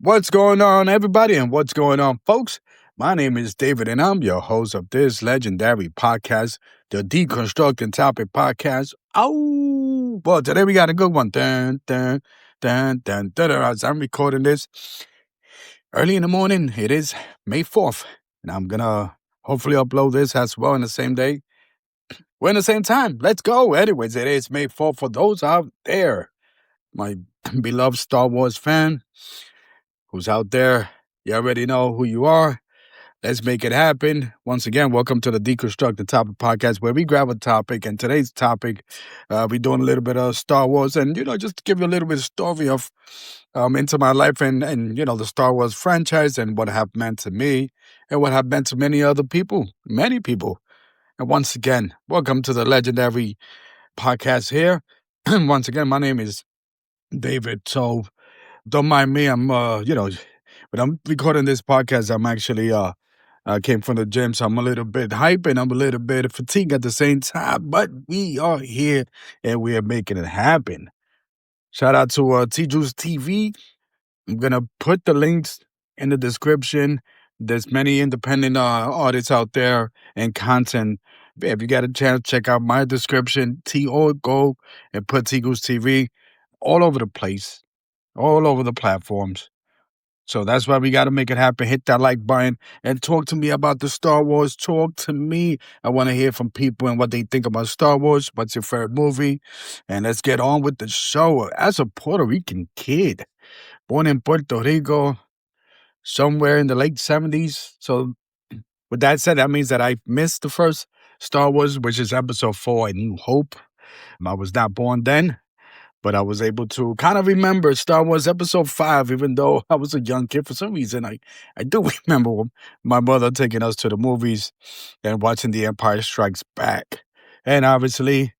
What's going on, everybody, and what's going on, folks? My name is David, and I'm your host of this legendary podcast, the Deconstructing Topic Podcast. Oh, well, today we got a good one. As I'm recording this early in the morning, it is May 4th, and I'm gonna hopefully upload this as well in the same day. We're in the same time. Let's go. Anyways, it is May 4th for those out there, my beloved Star Wars fan who's out there. You already know who you are. Let's make it happen. Once again, welcome to the Deconstructing Topic Podcast, where we grab a topic. And today's topic, we're doing a little bit of Star Wars, and just to give you a little bit of story of into my life and the Star Wars franchise and what have meant to me and what have meant to many other people, many people. And once again, welcome to the legendary podcast here. And once again, my name is David. So don't mind me. I'm when I'm recording this podcast, I'm actually I came from the gym, so I'm a little bit hype and I'm a little bit fatigued at the same time. But we are here and we are making it happen. Shout out to Teases TV. I'm gonna put the links in the description. There's many independent artists out there and content. If you got a chance, check out my description. Or go and put Teases TV all over the place, all over the platforms. So that's why we got to make it happen. Hit that like button and talk to me about the Star Wars. Talk to me. I want to hear from people and what they think about Star Wars. What's your favorite movie? And let's get on with the show. As a Puerto Rican kid, born in Puerto Rico, somewhere in the late 70s. So with that said, that means that I missed the first Star Wars, which is episode 4, A New Hope. I was not born then. But I was able to kind of remember Star Wars Episode 5, even though I was a young kid. For some reason, I do remember my mother taking us to the movies and watching The Empire Strikes Back. And obviously,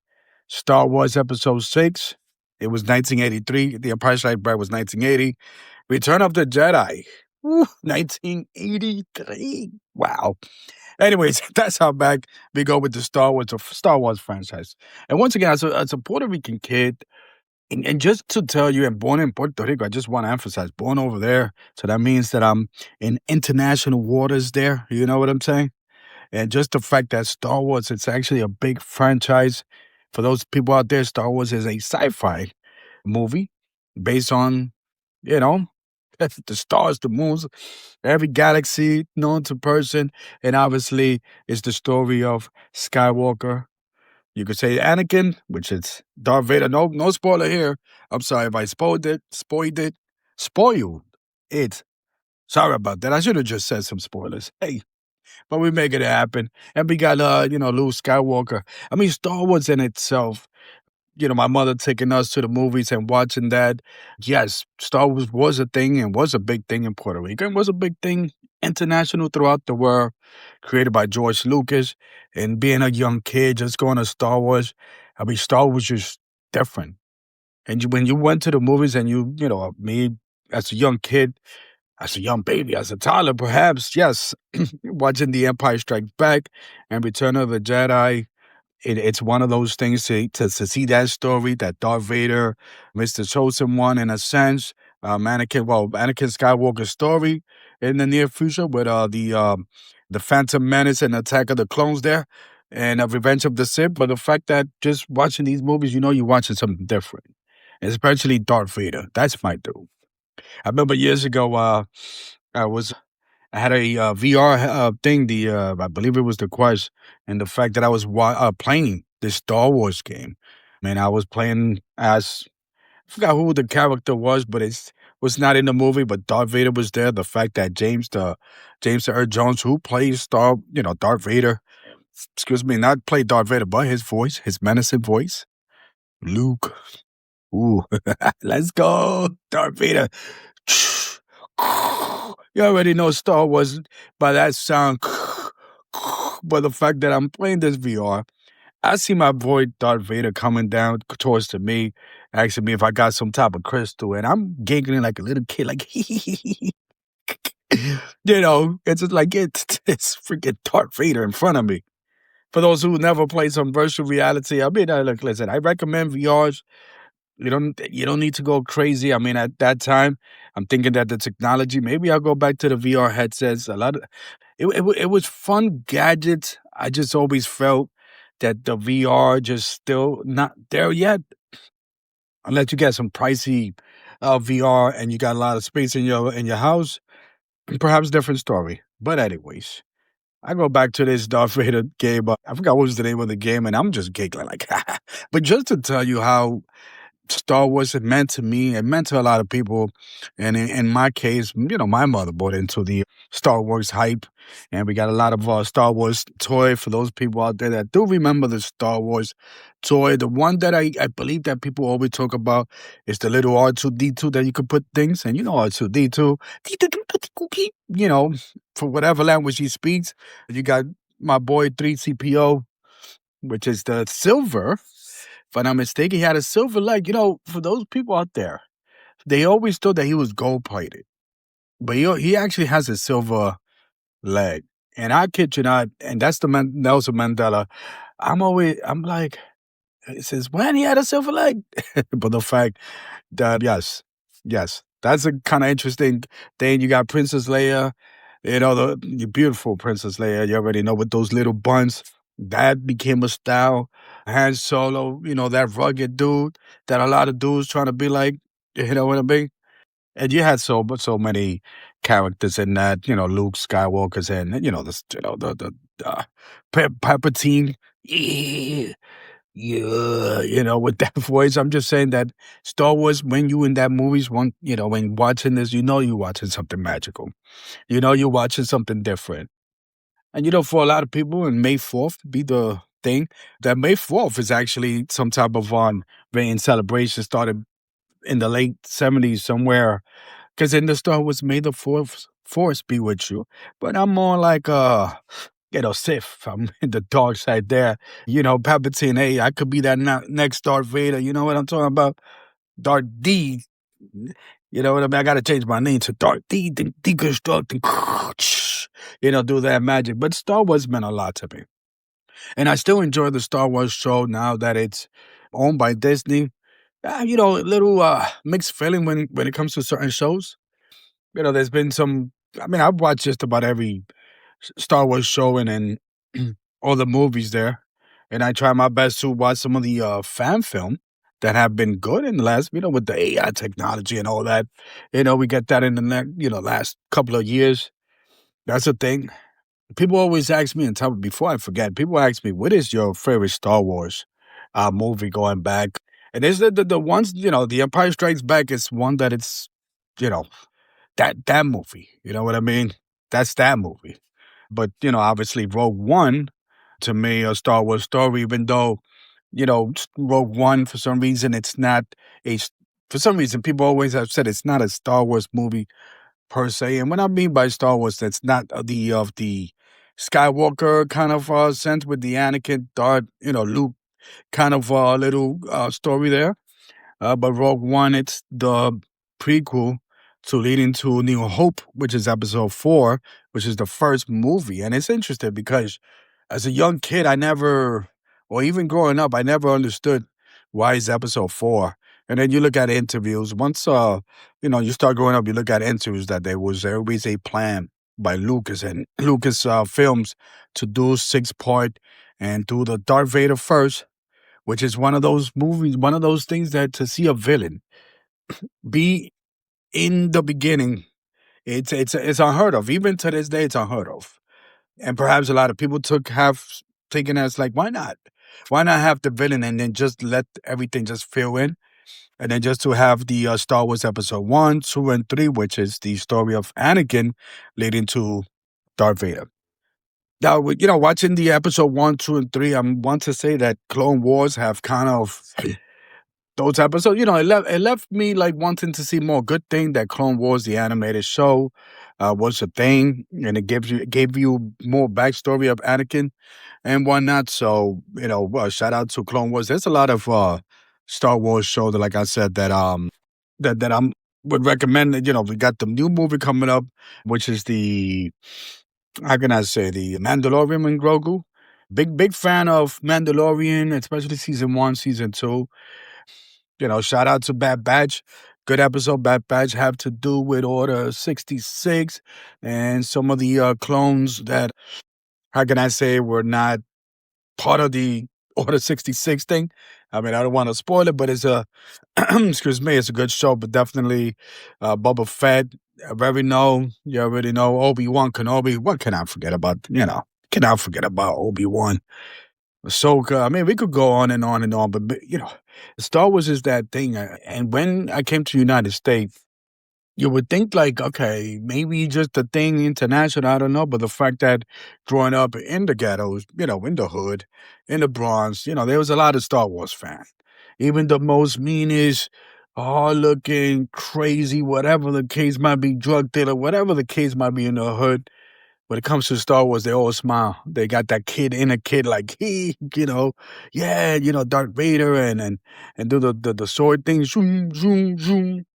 Star Wars Episode 6, it was 1983. The Empire Strikes Back was 1980. Return of the Jedi, 1983. Wow. Anyways, that's how back we go with the Star Wars franchise. And once again, as a Puerto Rican kid, and just to tell you, I'm born in Puerto Rico. I just want to emphasize, born over there. So that means that I'm in international waters there. You know what I'm saying? And just the fact that Star Wars, it's actually a big franchise. For those people out there, Star Wars is a sci-fi movie based on, the stars, the moons, every galaxy known to person. And obviously, it's the story of Skywalker. You could say Anakin, which is Darth Vader. No spoiler here. I'm sorry if I spoiled it. Spoiled it. Sorry about that. I should have just said some spoilers. Hey, but we make it happen. And we got, Luke Skywalker. I mean, Star Wars in itself, my mother taking us to the movies and watching that. Yes, Star Wars was a thing and was a big thing in Puerto Rico and was a big thing international throughout the world, created by George Lucas. And being a young kid, just going to Star Wars, I mean, Star Wars was just different. And when you went to the movies and me as a young kid, as a young baby, as a toddler, perhaps, yes, watching The Empire Strikes Back and Return of the Jedi, it's one of those things to see that story, that Darth Vader, Mr. Chosen One, in a sense, Anakin Skywalker's story in the near future with the Phantom Menace and Attack of the Clones there, and Revenge of the Sith. But the fact that just watching these movies, you're watching something different, especially Darth Vader. That's my dude. I remember years ago, I had a VR thing. I believe it was the Quest, and the fact that I was playing this Star Wars game. Man, I was playing as I forgot who the character was, but it was not in the movie. But Darth Vader was there. The fact that James Earl Jones, who plays Darth Vader, not play Darth Vader, but his voice, his menacing voice, Luke. Ooh, let's go, Darth Vader. You already know Star Wars by that sound. But the fact that I'm playing this VR, I see my boy Darth Vader coming down towards to me, asking me if I got some type of crystal, and I'm giggling like a little kid, like it's just like it's freaking Darth Vader in front of me. For those who never played some virtual reality, I mean, look, listen, I recommend VRs. You don't need to go crazy. I mean, at that time, I'm thinking that the technology. Maybe I'll go back to the VR headsets. A lot of it was fun gadgets. I just always felt that the VR just still not there yet. Unless you get some pricey VR and you got a lot of space in your house, perhaps different story. But anyways, I go back to this Darth Vader game. I forgot what was the name of the game, and I'm just giggling like, but just to tell you how Star Wars it meant to me. It meant to a lot of people, and in my case, my mother bought into the Star Wars hype, and we got a lot of Star Wars toy for those people out there that do remember the Star Wars toy. The one that I believe that people always talk about is the little R2D2 that you could put things, and R2D2, you know, for whatever language he speaks. You got my boy 3CPO, which is the silver. If I'm not mistaken, he had a silver leg. For those people out there, they always thought that he was gold plated, but he actually has a silver leg. And I kid you not, and that's the Nelson Mandela. I'm like, since when he had a silver leg? But the fact that, yes, that's a kind of interesting thing. You got Princess Leia, the beautiful Princess Leia. You already know with those little buns. That became a style. Han Solo, that rugged dude that a lot of dudes trying to be like, you know what I mean? And you had so many characters in that, Luke Skywalker's in, Palpatine, yeah, with that voice. I'm just saying that Star Wars, when you in that movies, when watching this, you're watching something magical. You're watching something different. And for a lot of people, and May 4th be the thing, that May 4th is actually some type of vain celebration started in the late 70s somewhere. Because in the Star Wars, May the 4th force be with you. But I'm more like Sith. I'm in the dark side there. Palpatine, hey, I could be that next Darth Vader. You know what I'm talking about? Darth D. You know what I mean? I got to change my name to Darth D-constructing. Do that magic. But Star Wars meant a lot to me. And I still enjoy the Star Wars show now that it's owned by Disney. A little mixed feeling when it comes to certain shows. There's been some. I mean, I've watched just about every Star Wars show and all the movies there, and I try my best to watch some of the fan film that have been good in the last, with the AI technology and all that. We get that in the next, last couple of years. That's a thing. People always ask me, and tell me before I forget. People ask me, "What is your favorite Star Wars movie going back?" And it's the ones, The Empire Strikes Back is one that it's, you know, that movie. You know what I mean? That's that movie. But obviously, Rogue One to me a Star Wars story, even though Rogue One for some reason it's not a. For some reason, people always have said it's not a Star Wars movie per se. And what I mean by Star Wars, that's not the Skywalker kind of sense with the Anakin, Darth, Luke kind of little story there. But Rogue One, it's the prequel to leading to New Hope, which is episode 4, which is the first movie. And it's interesting because as a young kid, or even growing up, I never understood why it's episode 4. And then you look at interviews. Once you start growing up, you look at interviews that there was always a plan by Lucas and Lucas Films to do 6-part and do the Darth Vader first, which is one of those movies, one of those things that to see a villain be in the beginning, it's unheard of. Even to this day, it's unheard of. And perhaps a lot of people have taken as like, why not? Why not have the villain and then just let everything just fill in? And then just to have the Star Wars Episode 1, 2, and 3, which is the story of Anakin leading to Darth Vader. Now, watching the Episode 1, 2, and 3, I want to say that Clone Wars have kind of those episodes, it left me like wanting to see more. Good thing that Clone Wars, the animated show, was a thing, and it gave you more backstory of Anakin and whatnot. So, shout out to Clone Wars. There's a lot of Star Wars show that, like I said, that that I'm would recommend. We got the new movie coming up, which is the how can I say the Mandalorian and Grogu. Big fan of Mandalorian, especially season 1, season 2. shout out to Bad Batch. Good episode. Bad Batch have to do with Order 66 and some of the clones that, how can I say, were not part of the Order 66 thing. I mean, I don't want to spoil it, but it's a, excuse me, it's a good show, but definitely Boba Fett. You already know Obi-Wan Kenobi. What can I forget about, cannot forget about Obi-Wan. Ahsoka. I mean, we could go on and on and on, but Star Wars is that thing. And when I came to the United States, you would think like, okay, maybe just a thing international. I don't know, but the fact that growing up in the ghettos, in the hood, in the Bronx, there was a lot of Star Wars fans. Even the most meanest, hard-looking, crazy, whatever the case might be, drug dealer, whatever the case might be in the hood, when it comes to Star Wars, they all smile. They got that inner kid, like he, yeah, Darth Vader, and do the sword thing, zoom, zoom, zoom.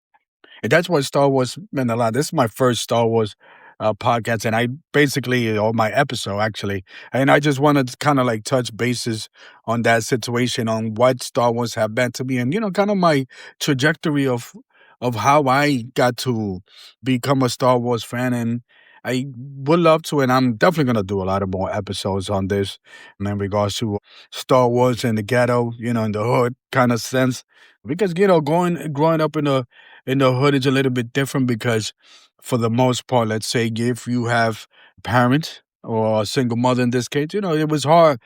And that's what Star Wars meant a lot. This is my first Star Wars podcast, and I basically, or my episode actually, and I just wanted to kind of like touch bases on that situation, on what Star Wars have meant to me, and kind of my trajectory of how I got to become a Star Wars fan, and I would love to, and I'm definitely gonna do a lot of more episodes on this in regards to Star Wars in the ghetto, in the hood kind of sense, because growing up in the hood is a little bit different because for the most part, let's say if you have parents or a single mother in this case, it was hard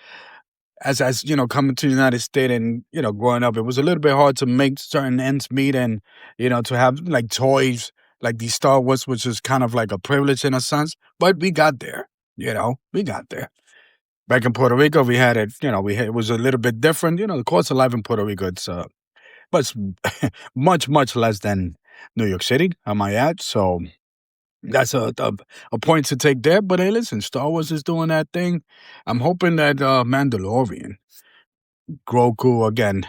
as coming to the United States and, growing up, it was a little bit hard to make certain ends meet and, to have like toys like these Star Wars, which is kind of like a privilege in a sense. But we got there, we got there. Back in Puerto Rico, we had it, it was a little bit different. The cost of life in Puerto Rico, but much, much less than New York City, I might add. So that's a point to take there. But hey, listen, Star Wars is doing that thing. I'm hoping that Mandalorian, Grogu again.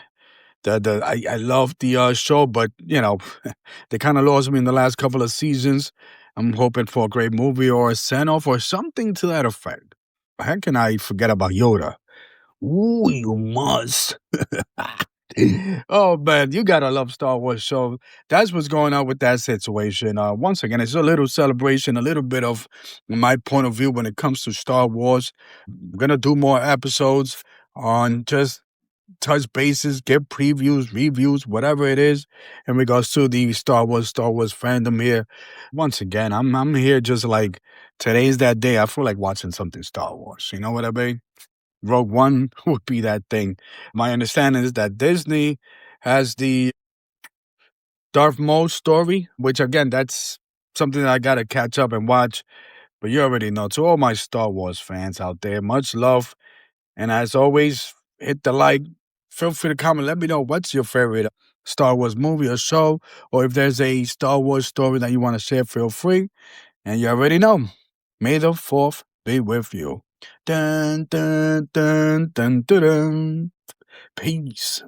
I love the show, but they kind of lost me in the last couple of seasons. I'm hoping for a great movie or a send off or something to that effect. How can I forget about Yoda? Ooh, you must. Oh man, you gotta love Star Wars. So that's what's going on with that situation. Once again, it's a little celebration, a little bit of my point of view when it comes to Star Wars. I'm gonna do more episodes on just touch bases, give previews, reviews, whatever it is, in regards to the Star Wars fandom here. Once again, I'm here just like today's that day. I feel like watching something Star Wars. You know what I mean? Rogue One would be that thing. My understanding is that Disney has the Darth Maul story, which again, that's something that I gotta catch up and watch. But you already know. To all my Star Wars fans out there, much love. And as always, hit the like. Feel free to comment. Let me know what's your favorite Star Wars movie or show, or if there's a Star Wars story that you want to share, feel free. And you already know. May the fourth be with you. Dun dun dun dun dun dun. Peace.